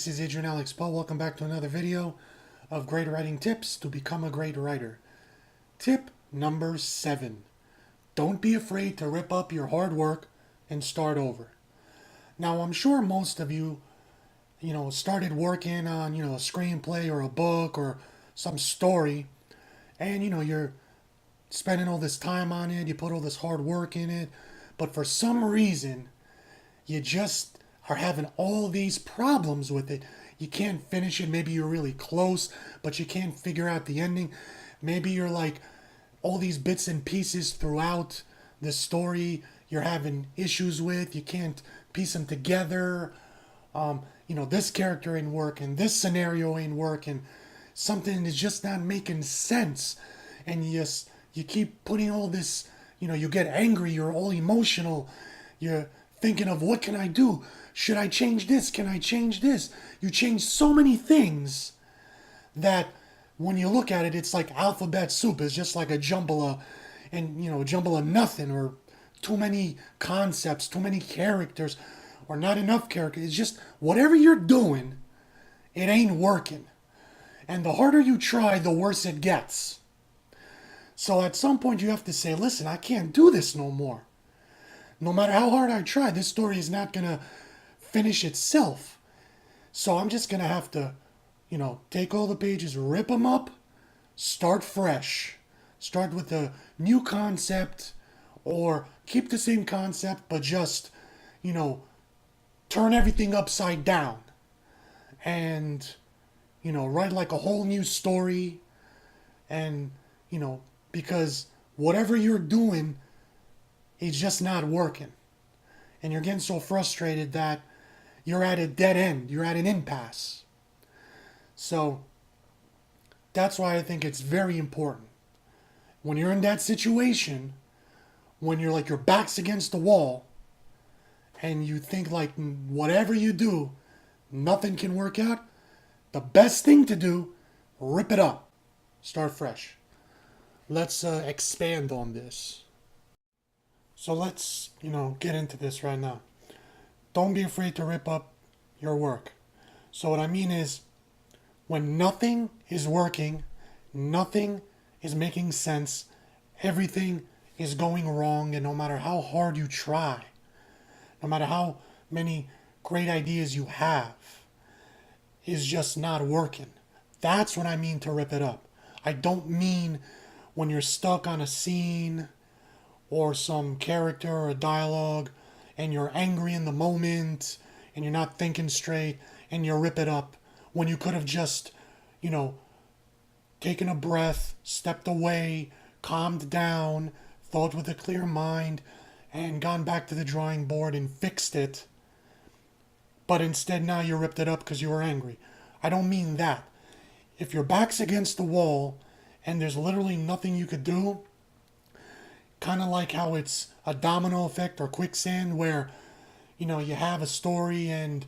this is Adrian Alex Paul. Welcome back to another video of great writing tips to become a great writer. Tip number 7. Don't be afraid to rip up your hard work and start over. Now, I'm sure most of you, started working on, a screenplay or a book or some story, and, you're spending all this time on it, you put all this hard work in it, but for some reason, you just are having all these problems with it. You can't finish it. Maybe you're really close, but you can't figure out the ending. Maybe you're like all these bits and pieces throughout the story you're having issues with. You can't piece them together. This character ain't working, this scenario ain't working. Something is just not making sense. And you keep putting all this, you get angry, you're all emotional. You're thinking of, what can I do? Should I change this? Can I change this? You change so many things that when you look at it, it's like alphabet soup. It's just like a jumble of nothing, or too many concepts, too many characters, or not enough characters. It's just whatever you're doing, it ain't working. And the harder you try, the worse it gets. So at some point you have to say, listen, I can't do this no more. No matter how hard I try, this story is not going to finish itself. So I'm just going to have to, take all the pages, rip them up, start fresh. Start with a new concept, or keep the same concept, but just, turn everything upside down. And, write like a whole new story. And, because whatever you're doing, it's just not working. And you're getting so frustrated that you're at a dead end. You're at an impasse. So that's why I think it's very important. When you're in that situation, when you're like your back's against the wall, and you think like whatever you do, nothing can work out, the best thing to do, rip it up. Start fresh. Let's expand on this. So let's, get into this right now. Don't be afraid to rip up your work. So what I mean is, when nothing is working, nothing is making sense, everything is going wrong, and no matter how hard you try, no matter how many great ideas you have, is just not working. That's what I mean to rip it up. I don't mean when you're stuck on a scene or some character or a dialogue and you're angry in the moment and you're not thinking straight and you rip it up when you could have just, taken a breath, stepped away, calmed down, thought with a clear mind, and gone back to the drawing board and fixed it. But instead now you ripped it up because you were angry. I don't mean that. If your back's against the wall and there's literally nothing you could do, kind of like how it's a domino effect or quicksand, where you have a story and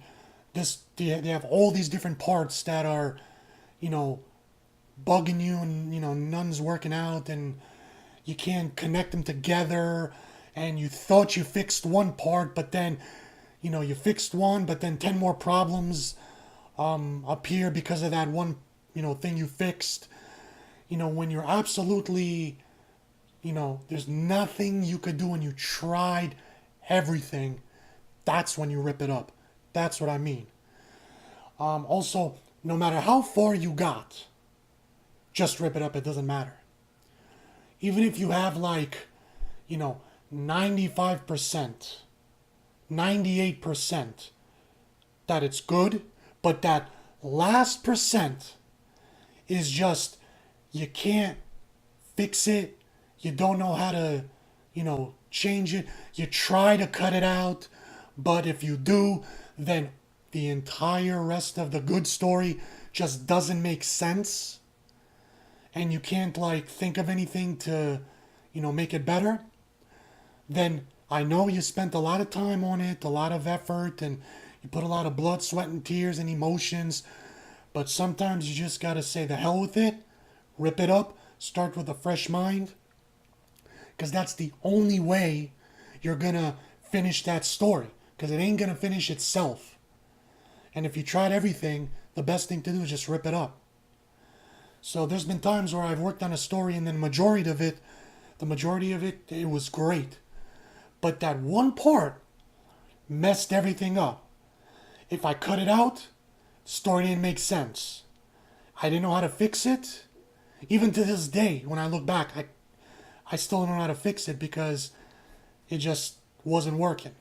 they have all these different parts that are bugging you, and none's working out, and you can't connect them together, and you thought you fixed one part, but then you fixed one, but then 10 more problems appear because of that one thing you fixed. When you're absolutely, there's nothing you could do and you tried everything, that's when you rip it up. That's what I mean. Also, no matter how far you got, just rip it up. It doesn't matter. Even if you have 95%, 98% that it's good, but that last percent is just, you can't fix it, you don't know how to, change it, you try to cut it out, but if you do, then the entire rest of the good story just doesn't make sense, and you can't think of anything to, make it better, then I know you spent a lot of time on it, a lot of effort, and you put a lot of blood, sweat, and tears and emotions, but sometimes you just gotta say the hell with it, rip it up, start with a fresh mind, because that's the only way you're gonna finish that story, because it ain't gonna finish itself. And if you tried everything, the best thing to do is just rip it up. So there's been times where I've worked on a story and then the majority of it, it was great. But that one part messed everything up. If I cut it out, the story didn't make sense. I didn't know how to fix it. Even to this day, when I look back, I still don't know how to fix it because it just wasn't working.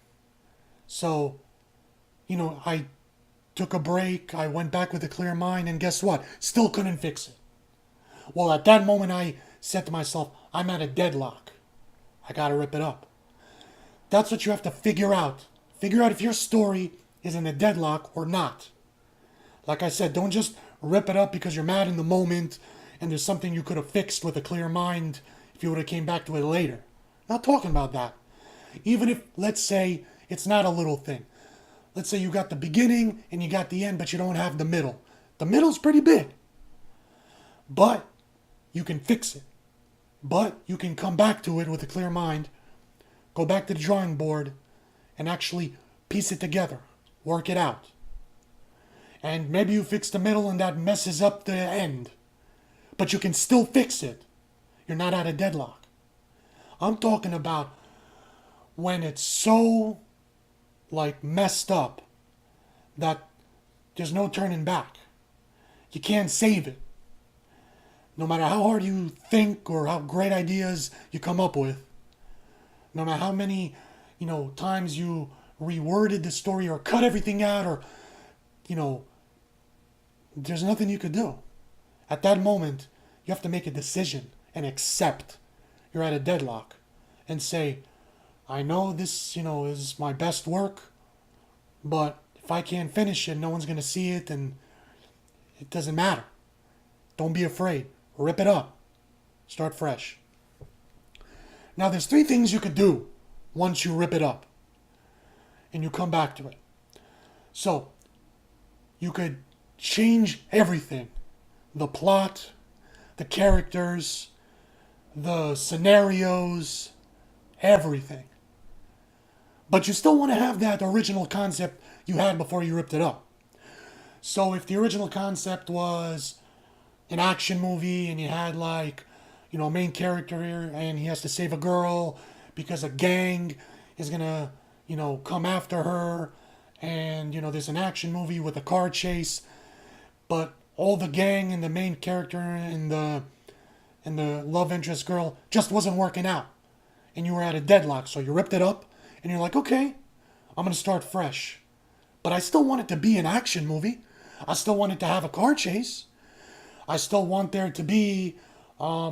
So, I took a break, I went back with a clear mind, and guess what? Still couldn't fix it. Well, at that moment, I said to myself, I'm at a deadlock. I gotta rip it up. That's what you have to figure out. Figure out if your story is in a deadlock or not. Like I said, don't just rip it up because you're mad in the moment and there's something you could have fixed with a clear mind if you would have came back to it later. Not talking about that. Even if, let's say, it's not a little thing. Let's say you got the beginning and you got the end, but you don't have the middle. The middle's pretty big. But you can fix it. But you can come back to it with a clear mind, go back to the drawing board, and actually piece it together. Work it out. And maybe you fix the middle and that messes up the end. But you can still fix it. You're not at a deadlock. I'm talking about when it's so messed up that there's no turning back. You can't save it. No matter how hard you think or how great ideas you come up with, no matter how many, times you reworded the story or cut everything out or, there's nothing you could do. At that moment, you have to make a decision and accept you're at a deadlock and say, I know this, is my best work, but if I can't finish it, no one's going to see it and it doesn't matter. Don't be afraid. Rip it up. Start fresh. Now, there's 3 things you could do once you rip it up and you come back to it. So, you could change everything. The plot, the characters, the scenarios, everything. But you still want to have that original concept you had before you ripped it up. So if the original concept was an action movie and you had a main character here and he has to save a girl because a gang is going to, come after her and, there's an action movie with a car chase, but all the gang and the main character and the love interest girl just wasn't working out. And you were at a deadlock, so you ripped it up and you're like, okay, I'm going to start fresh. But I still want it to be an action movie. I still want it to have a car chase. I still want there to be a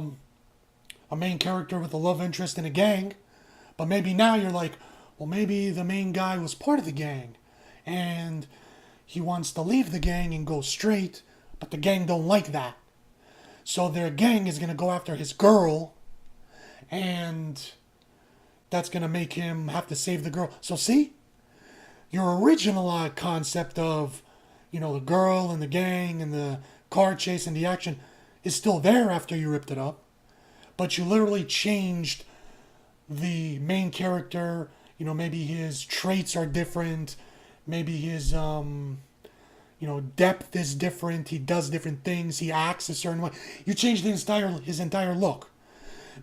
main character with a love interest in a gang. But maybe now you're like, well, maybe the main guy was part of the gang. And he wants to leave the gang and go straight, but the gang don't like that. So their gang is going to go after his girl, and that's going to make him have to save the girl. So see, your original concept of, the girl and the gang and the car chase and the action is still there after you ripped it up, but you literally changed the main character. Maybe his traits are different. Maybe his, depth is different. He does different things. He acts a certain way. You changed his entire look.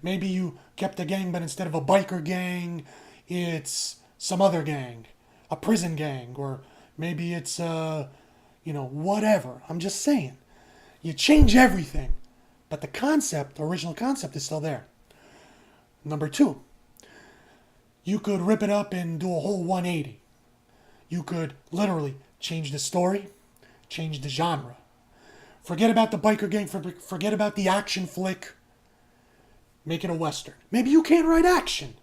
Maybe you kept the gang, but instead of a biker gang, it's some other gang, a prison gang, or maybe it's, whatever. I'm just saying. You change everything, but the original concept is still there. Number 2, you could rip it up and do a whole 180. You could literally change the story, change the genre. Forget about the biker gang, forget about the action flick. Make it a Western. Maybe you can't write action.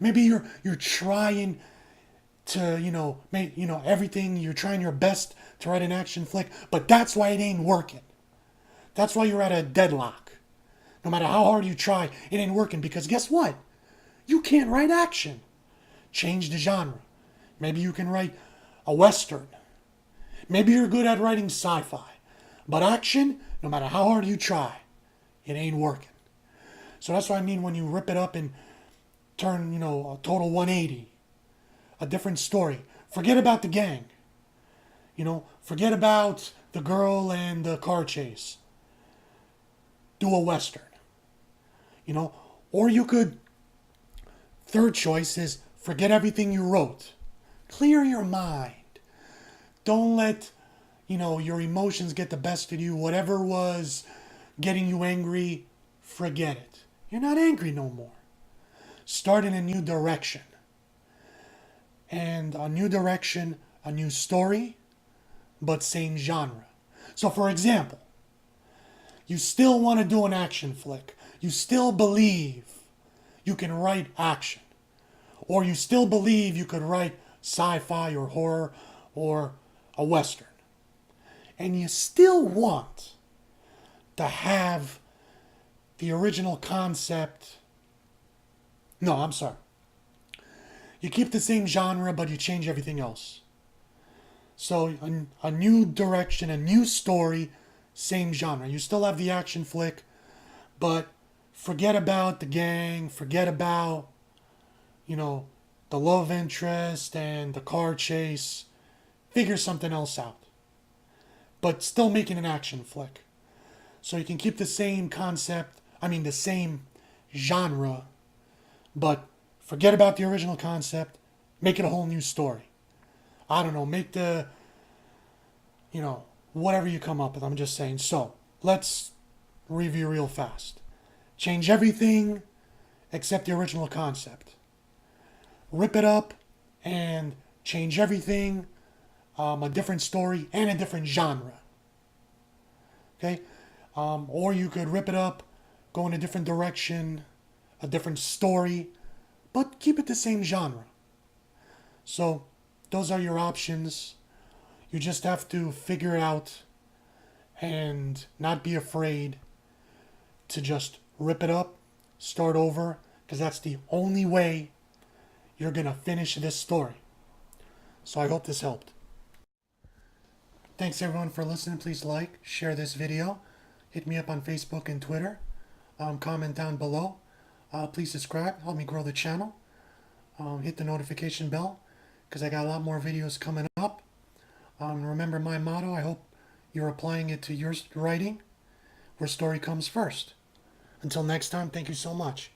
Maybe you're trying to, make, everything, you're trying your best to write an action flick, but that's why it ain't working. That's why you're at a deadlock. No matter how hard you try, it ain't working because guess what? You can't write action. Change the genre. Maybe you can write a Western. Maybe you're good at writing sci-fi. But action, no matter how hard you try, it ain't working. So that's what I mean when you rip it up and turn, a total 180. A different story. Forget about the gang. Forget about the girl and the car chase. Do a Western. Or you could, third choice is forget everything you wrote. Clear your mind. Don't let, your emotions get the best of you. Whatever was getting you angry, forget it. You're not angry no more. Start in a new direction. And a new direction, a new story, but same genre. So for example, you still want to do an action flick. You still believe you can write action. Or you still believe you could write sci-fi or horror or a Western. And you still want to have the original concept. No, I'm sorry. You keep the same genre, but you change everything else. So a new direction, a new story, same genre. You still have the action flick, but forget about the gang, forget about, the love interest and the car chase. Figure something else out. But still making an action flick. So you can keep the same concept, the same genre, but forget about the original concept, make it a whole new story. I don't know, make the, whatever you come up with. I'm just saying. So, let's review real fast. Change everything except the original concept. Rip it up and change everything, a different story and a different genre. Okay? Or you could rip it up, go in a different direction, a different story, but keep it the same genre. So, those are your options. You just have to figure it out and not be afraid to just rip it up, start over, because that's the only way you're going to finish this story. So I hope this helped. Thanks everyone for listening. Please like, share this video. Hit me up on Facebook and Twitter. Comment down below. Please subscribe. Help me grow the channel. Hit the notification bell because I got a lot more videos coming up. Remember my motto. I hope you're applying it to your writing, where story comes first. Until next time, thank you so much.